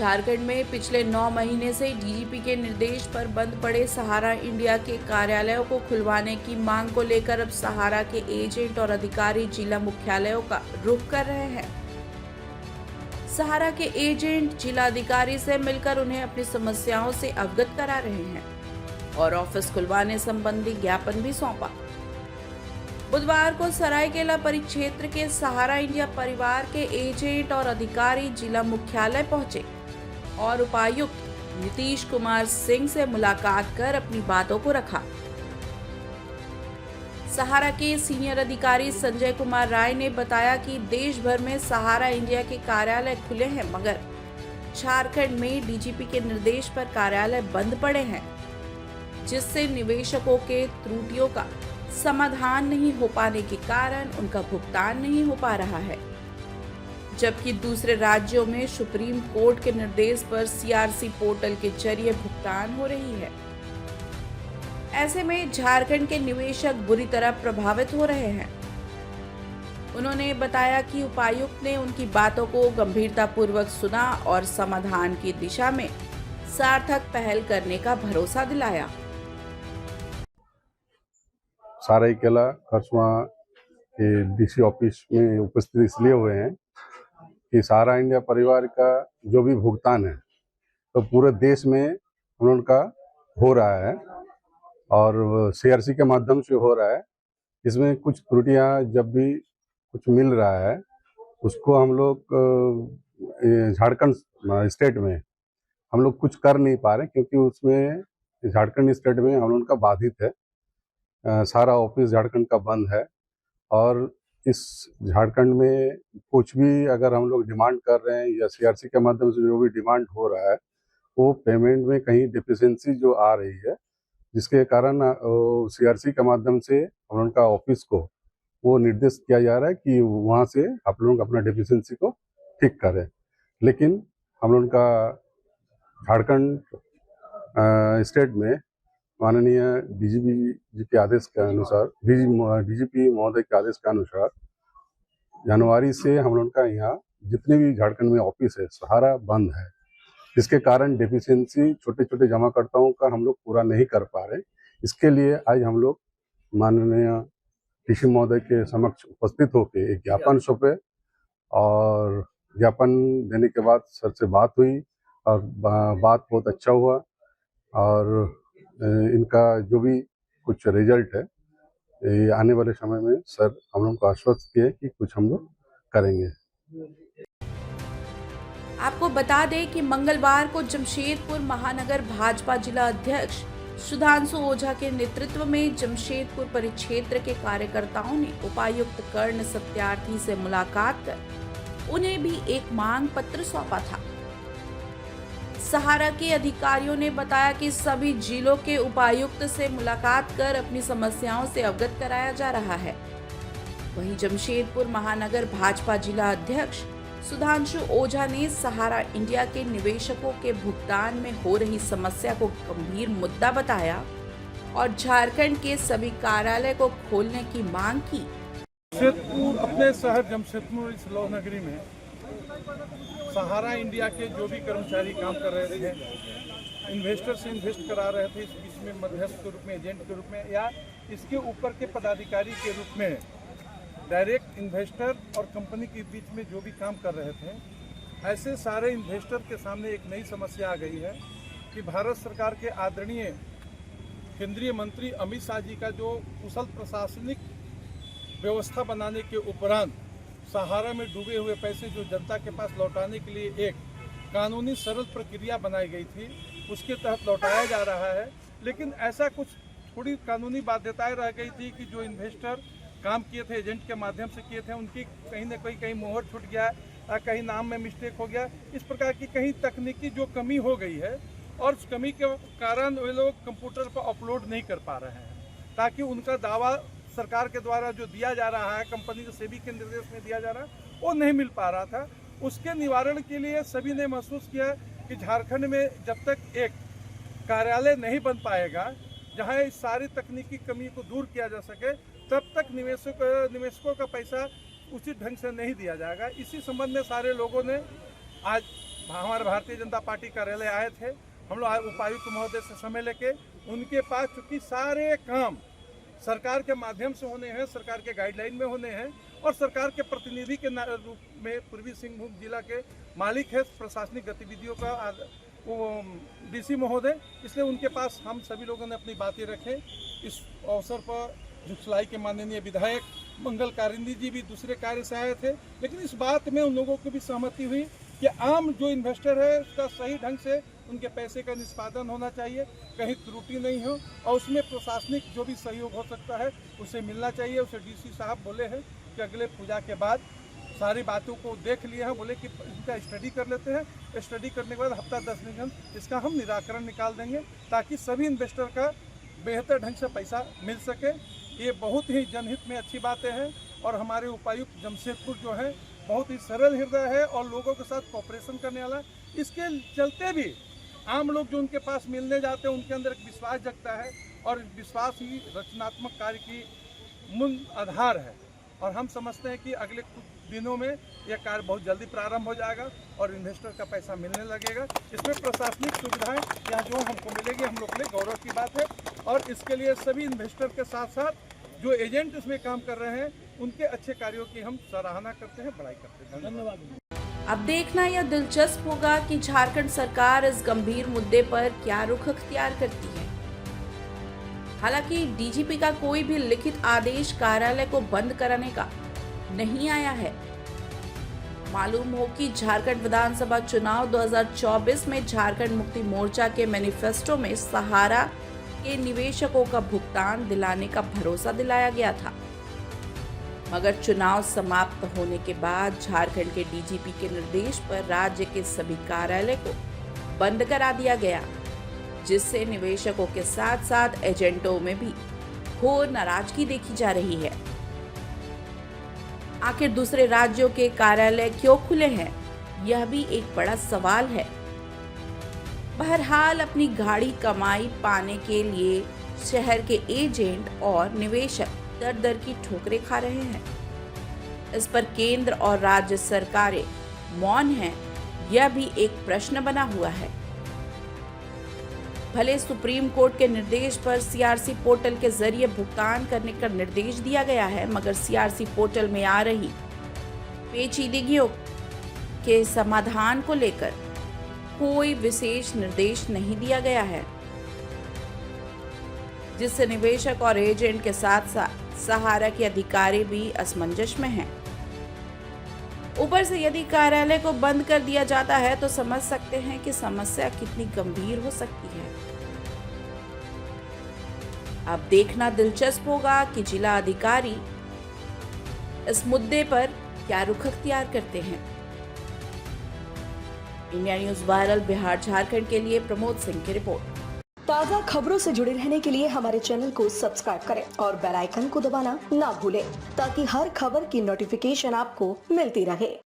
झारखंड में पिछले 9 महीने से डीजीपी के निर्देश पर बंद पड़े सहारा इंडिया के कार्यालयों को खुलवाने की मांग को लेकर अब सहारा के एजेंट और अधिकारी जिला मुख्यालयों का रुख कर रहे हैं। सहारा के एजेंट जिला अधिकारी से मिलकर उन्हें अपनी समस्याओं से अवगत करा रहे हैं और ऑफिस खुलवाने संबंधी ज्ञापन भी सौंपा। बुधवार को सरायकेला परिक्षेत्र के सहारा इंडिया परिवार के एजेंट और अधिकारी जिला मुख्यालय पहुंचे और उपायुक्त नीतीश कुमार सिंह से मुलाकात कर अपनी बातों को रखा। सहारा के सीनियर अधिकारी संजय कुमार राय ने बताया कि देश भर में सहारा इंडिया के कार्यालय खुले हैं, मगर झारखंड में डीजीपी के निर्देश पर कार्यालय बंद पड़े हैं, जिससे निवेशकों के त्रुटियों का समाधान नहीं हो पाने के कारण उनका भुगतान नहीं हो पा रहा है, जबकि दूसरे राज्यों में सुप्रीम कोर्ट के निर्देश पर सीआरसी पोर्टल के जरिए भुगतान हो रही है। ऐसे में झारखंड के निवेशक बुरी तरह प्रभावित हो रहे हैं। उन्होंने बताया कि उपायुक्त ने उनकी बातों को गंभीरतापूर्वक सुना और समाधान की दिशा में सार्थक पहल करने का भरोसा दिलाया। सरायकेला खरसुआ के डीसी ऑफिस में उपस्थित इसलिए हुए हैं कि सहारा इंडिया परिवार का जो भी भुगतान है तो पूरे देश में उनका हो रहा है और सीआरसी के माध्यम से हो रहा है। इसमें कुछ त्रुटियां जब भी कुछ मिल रहा है उसको हम लोग झारखंड स्टेट में हम लोग कुछ कर नहीं पा रहे, क्योंकि उसमें झारखंड स्टेट में हम लोग का बाधित है। सारा ऑफिस झारखंड का बंद है और इस झारखंड में कुछ भी अगर हम लोग डिमांड कर रहे हैं या सीआरसी के माध्यम से जो भी डिमांड हो रहा है वो पेमेंट में कहीं डिफिशिएंसी जो आ रही है, जिसके कारण सीआरसी के माध्यम से हम लोग का ऑफिस को वो निर्देश किया जा रहा है कि वहाँ से आप लोग अपना डिफिशिएंसी को ठीक करें। लेकिन हम लोग का झारखंड स्टेट में माननीय डीजीपी जी के आदेश के अनुसार डीजीपी महोदय के आदेश के अनुसार जनवरी से हम लोग का यहाँ जितने भी झारखंड में ऑफिस है सहारा बंद है, जिसके कारण डेफिशिएंसी छोटे छोटे जमाकर्ताओं का हम लोग पूरा नहीं कर पा रहे। इसके लिए आज हम लोग माननीय डीसी महोदय के समक्ष उपस्थित होकर एक ज्ञापन सौंपे और ज्ञापन देने के बाद सर से बात हुई और बात बहुत अच्छा हुआ और इनका जो भी कुछ रिजल्ट है आने वाले समय में सर हम लोग को आश्वस्त किए कि कुछ हम लोग करेंगे। आपको बता दें कि मंगलवार को जमशेदपुर महानगर भाजपा जिला अध्यक्ष सुधांशु ओझा के नेतृत्व में जमशेदपुर परिक्षेत्र के कार्यकर्ताओं ने उपायुक्त कर्ण सत्यार्थी से मुलाकात कर उन्हें भी एक मांग पत्र सौंपा था। सहारा के अधिकारियों ने बताया कि सभी जिलों के उपायुक्त से मुलाकात कर अपनी समस्याओं से अवगत कराया जा रहा है। वहीं जमशेदपुर महानगर भाजपा जिला अध्यक्ष सुधांशु ओझा ने सहारा इंडिया के निवेशकों के भुगतान में हो रही समस्या को गंभीर मुद्दा बताया और झारखंड के सभी कार्यालय को खोलने की मांग की। जमशेदपुर अपने शहर जमशेदपुर इस लौ नगरी में सहारा इंडिया के जो भी कर्मचारी काम कर रहे थे, इन्वेस्टर से इन्वेस्ट करा रहे थे, इस बीच में मध्यस्थ के रूप में, एजेंट के रूप में या इसके ऊपर के पदाधिकारी के रूप में डायरेक्ट इन्वेस्टर और कंपनी के बीच में जो भी काम कर रहे थे, ऐसे सारे इन्वेस्टर के सामने एक नई समस्या आ गई है कि भारत सरकार के आदरणीय केंद्रीय मंत्री अमित शाह जी का जो कुशल प्रशासनिक व्यवस्था बनाने के उपरांत सहारा में डूबे हुए पैसे जो जनता के पास लौटाने के लिए एक कानूनी सरल प्रक्रिया बनाई गई थी, उसके तहत लौटाया जा रहा है। लेकिन ऐसा कुछ थोड़ी कानूनी बाध्यताएं रह गई थी कि जो इन्वेस्टर काम किए थे, एजेंट के माध्यम से किए थे, उनकी कहीं ना कहीं मोहर छूट गया, कहीं नाम में मिस्टेक हो गया, इस प्रकार की कहीं तकनीकी जो कमी हो गई है और उस कमी के कारण वे लोग कंप्यूटर पर अपलोड नहीं कर पा रहे हैं, ताकि उनका दावा सरकार के द्वारा जो दिया जा रहा है, कंपनी को सेबी के निर्देश में दिया जा रहा है, वो नहीं मिल पा रहा था। उसके निवारण के लिए सभी ने महसूस किया कि झारखंड में जब तक एक कार्यालय नहीं बन पाएगा जहां इस सारी तकनीकी कमी को दूर किया जा सके, तब तक निवेशकों का पैसा उचित ढंग से नहीं दिया जाएगा। इसी संबंध में सारे लोगों ने आज हमारे भारतीय जनता पार्टी कार्यालय आए थे। हम लोग उपायुक्त महोदय से समय लेके उनके पास चूंकि सारे काम सरकार के माध्यम से होने हैं, सरकार के गाइडलाइन में होने हैं और सरकार के प्रतिनिधि के रूप में पूर्वी सिंहभूम जिला के मालिक है प्रशासनिक गतिविधियों का वो डीसी महोदय, इसलिए उनके पास हम सभी लोगों ने अपनी बातें रखें। इस अवसर पर जुगसलाई के माननीय विधायक मंगल कारिंदी जी भी दूसरे कार्य से आए थे, लेकिन इस बात में उन लोगों को भी सहमति हुई कि आम जो इन्वेस्टर है उसका सही ढंग से उनके पैसे का निष्पादन होना चाहिए, कहीं त्रुटि नहीं हो और उसमें प्रशासनिक जो भी सहयोग हो सकता है उसे मिलना चाहिए। उसे डीसी साहब बोले हैं कि अगले पूजा के बाद सारी बातों को देख लिए हैं, बोले कि इनका स्टडी कर लेते हैं, स्टडी करने के बाद हफ्ता 10 दिन इसका हम निराकरण निकाल देंगे ताकि सभी इन्वेस्टर का बेहतर ढंग से पैसा मिल सके। ये बहुत ही जनहित में अच्छी बातें हैं और हमारे उपायुक्त जमशेदपुर जो है बहुत ही सरल हृदय है और लोगों के साथ कोऑपरेशन करने वाला। इसके चलते भी आम लोग जो उनके पास मिलने जाते हैं उनके अंदर एक विश्वास जगता है और विश्वास ही रचनात्मक कार्य की मूल आधार है और हम समझते हैं कि अगले कुछ दिनों में यह कार्य बहुत जल्दी प्रारंभ हो जाएगा और इन्वेस्टर का पैसा मिलने लगेगा। इसमें प्रशासनिक सुविधाएं यहाँ जो हमको मिलेगी हम लोग के लिए गौरव की बात है और इसके लिए सभी इन्वेस्टर के साथ साथ जो एजेंट इसमें काम कर रहे हैं उनके अच्छे कार्यों की हम सराहना करते हैं, बड़ाई करते हैं। धन्यवाद। अब देखना यह दिलचस्प होगा कि झारखंड सरकार इस गंभीर मुद्दे पर क्या रुख अख्तियार करती है। हालांकि डीजीपी का कोई भी लिखित आदेश कार्यालय को बंद कराने का नहीं आया है। मालूम हो कि झारखंड विधानसभा चुनाव 2024 में झारखंड मुक्ति मोर्चा के मैनिफेस्टो में सहारा के निवेशकों का भुगतान दिलाने का भरोसा दिलाया गया था, मगर चुनाव समाप्त होने के बाद झारखंड के डीजीपी के निर्देश पर राज्य के सभी कार्यालय को बंद करा दिया गया, जिससे निवेशकों के साथ साथ एजेंटों में भी घोर नाराजगी देखी जा रही है। आखिर दूसरे राज्यों के कार्यालय क्यों खुले हैं, यह भी एक बड़ा सवाल है। बहरहाल अपनी गाढ़ी कमाई पाने के लिए शहर के एजेंट और निवेशक दर दर की ठोकरें खा रहे हैं। इस पर केंद्र और राज्य सरकारें मौन हैं, यह भी एक प्रश्न बना हुआ है। भले सुप्रीम कोर्ट के निर्देश पर सीआरसी पोर्टल के जरिए भुगतान करने का निर्देश दिया गया है, मगर सीआरसी पोर्टल में आ रही पेचीदगियों के समाधान को लेकर कोई विशेष निर्देश नहीं दिया गया है, जिससे निवेशक और एजेंट के साथ साथ सहारा के अधिकारी भी असमंजस में हैं। ऊपर से यदि कार्यालय को बंद कर दिया जाता है तो समझ सकते हैं कि समस्या कितनी गंभीर हो सकती है। अब देखना दिलचस्प होगा कि जिला अधिकारी इस मुद्दे पर क्या रुख अख्तियार करते हैं। India news viral Bihar Jharkhand के लिए प्रमोद सिंह की रिपोर्ट। ताज़ा खबरों से जुड़े रहने के लिए हमारे चैनल को सब्सक्राइब करें और बेल आइकन को दबाना ना भूलें ताकि हर खबर की नोटिफिकेशन आपको मिलती रहे।